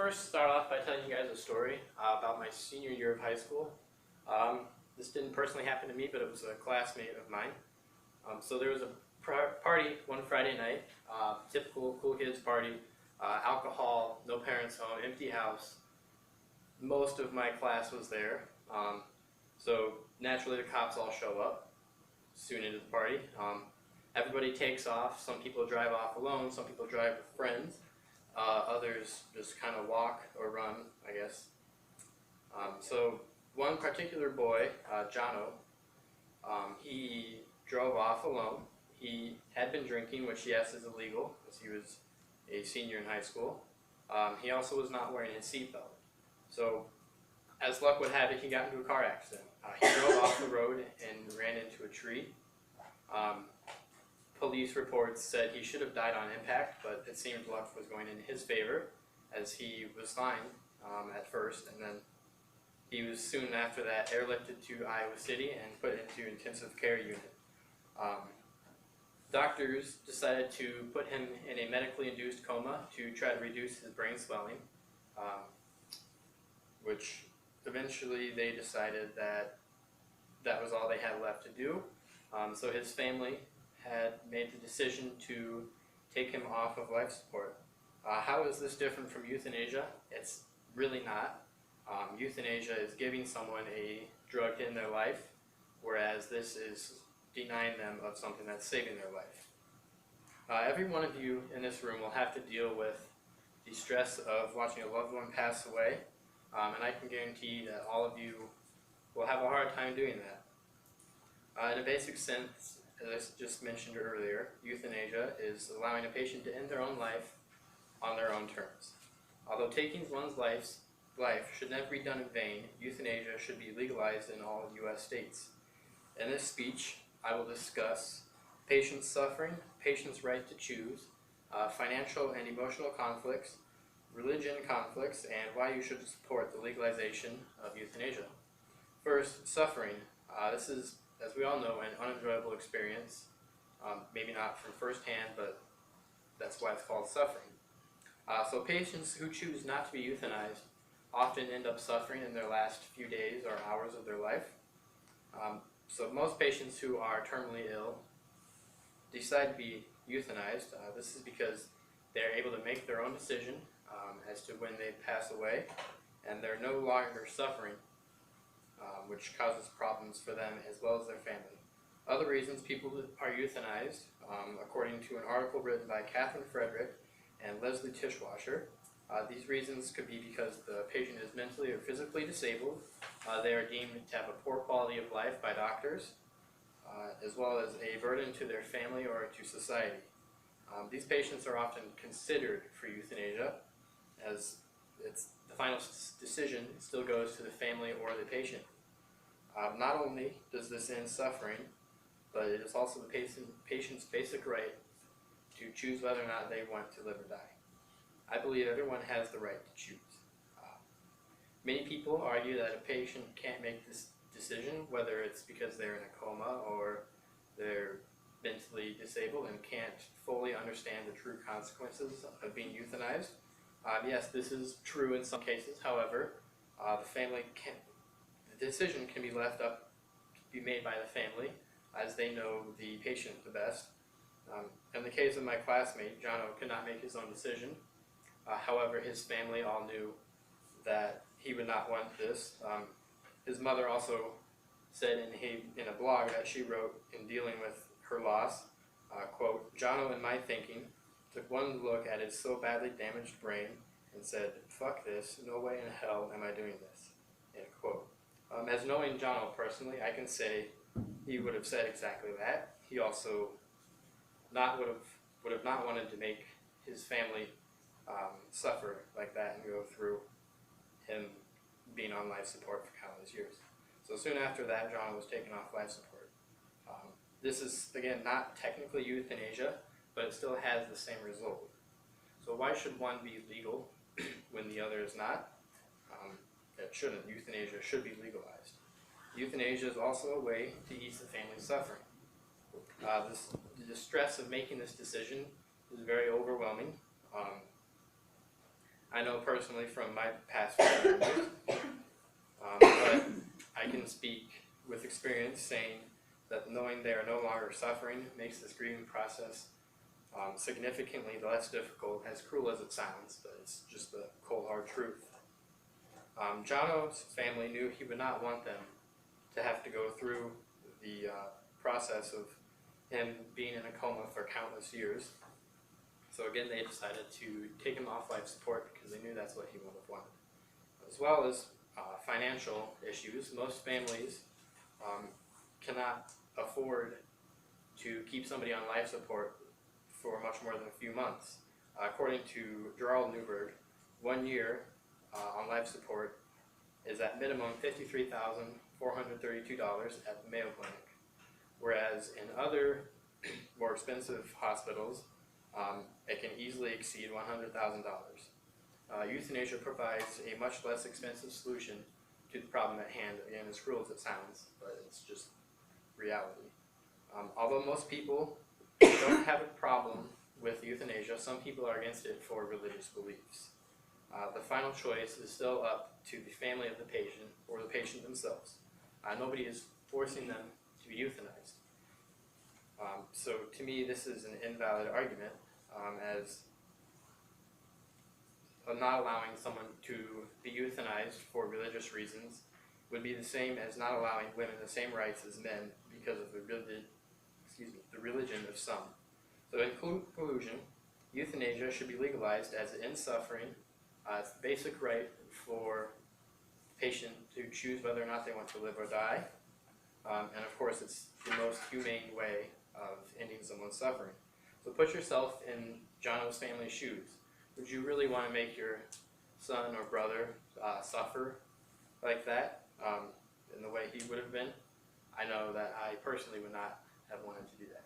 first start off by telling you guys a story about my senior year of high school. This didn't personally happen to me, but it was a classmate of mine. So there was a party one Friday night, typical cool kids party, alcohol, no parents home, empty house. Most of my class was there, so naturally the cops all show up soon into the party. Everybody takes off. Some people drive off alone, some people drive with friends. Others just kind of walk or run, I guess. So one particular boy, Jono, he drove off alone. He had been drinking, which yes is illegal, because he was a senior in high school. He also was not wearing his seatbelt. So as luck would have it, he got into a car accident. He drove off the road and ran into a tree. Police reports said he should have died on impact, but it seemed luck was going in his favor, as he was fine at first, and then he was soon after that airlifted to Iowa City and put into intensive care unit. Doctors decided to put him in a medically induced coma to try to reduce his brain swelling, which eventually they decided that that was all they had left to do. So his family had made the decision to take him off of life support. How is this different from euthanasia? It's really not. Euthanasia is giving someone a drug in their life, whereas this is denying them of something that's saving their life. Every one of you in this room will have to deal with the stress of watching a loved one pass away, and I can guarantee that all of you will have a hard time doing that. In a basic sense, as I just mentioned earlier, euthanasia is allowing a patient to end their own life on their own terms. Although taking one's life should never be done in vain, euthanasia should be legalized in all U.S. states. In this speech, I will discuss patients' suffering, patients' right to choose, financial and emotional conflicts, religion conflicts, and why you should support the legalization of euthanasia. First, suffering. This is, as we all know, an unenjoyable experience. Maybe not from firsthand, but that's why it's called suffering. So patients who choose not to be euthanized often end up suffering in their last few days or hours of their life. So most patients who are terminally ill decide to be euthanized. This is because they're able to make their own decision as to when they pass away, and they're no longer suffering, which causes problems for them as well as their family. Other reasons people are euthanized, according to an article written by Catherine Frederick and Leslie Tishwasher, these reasons could be because the patient is mentally or physically disabled, they are deemed to have a poor quality of life by doctors, as well as a burden to their family or to society. These patients are often considered for euthanasia, as the final decision still goes to the family or the patient. Not only does this end suffering, but it is also the patient's basic right to choose whether or not they want to live or die. I believe everyone has the right to choose. Many people argue that a patient can't make this decision, whether it's because they're in a coma or they're mentally disabled and can't fully understand the true consequences of being euthanized. Yes, this is true in some cases. However, the decision can be left up to be made by the family, as they know the patient the best. In the case of my classmate, Jono could not make his own decision. However, his family all knew that he would not want this. His mother also said in a blog that she wrote in dealing with her loss, quote, "Jono, in my thinking, took one look at his so badly damaged brain and said, 'Fuck this, no way in hell am I doing this,'" end quote. As knowing Jono personally, I can say he would have said exactly that. He also would have not wanted to make his family suffer like that and go through him being on life support for countless years. So soon after that, Jono was taken off life support. This is, again, not technically euthanasia, but it still has the same result. So why should one be legal when the other is not? It shouldn't. Euthanasia should be legalized. Euthanasia is also a way to ease the family's suffering. The stress of making this decision is very overwhelming. I know personally from my past family members, but I can speak with experience saying that knowing they are no longer suffering makes this grieving process significantly less difficult, as cruel as it sounds, but it's just the cold hard truth. Jono's family knew he would not want them to have to go through the process of him being in a coma for countless years. So again, they decided to take him off life support because they knew that's what he would have wanted. As well as financial issues, most families cannot afford to keep somebody on life support for much more than a few months. According to Gerald Newberg, 1 year on life support is at minimum $53,432 at the Mayo Clinic, whereas in other more expensive hospitals, it can easily exceed $100,000. Euthanasia provides a much less expensive solution to the problem at hand. Again, as cruel as it sounds, but it's just reality. Although most people don't have a problem with euthanasia, some people are against it for religious beliefs. The final choice is still up to the family of the patient or the patient themselves. Nobody is forcing them to be euthanized. So to me, this is an invalid argument, as not allowing someone to be euthanized for religious reasons would be the same as not allowing women the same rights as men because of the religion of some. So in conclusion, euthanasia should be legalized as it ends suffering. It's the basic right for the patient to choose whether or not they want to live or die. And of course, it's the most humane way of ending someone's suffering. So put yourself in Jono's family's shoes. Would you really want to make your son or brother suffer like that in the way he would have been? I know that I personally would not have wanted to do that.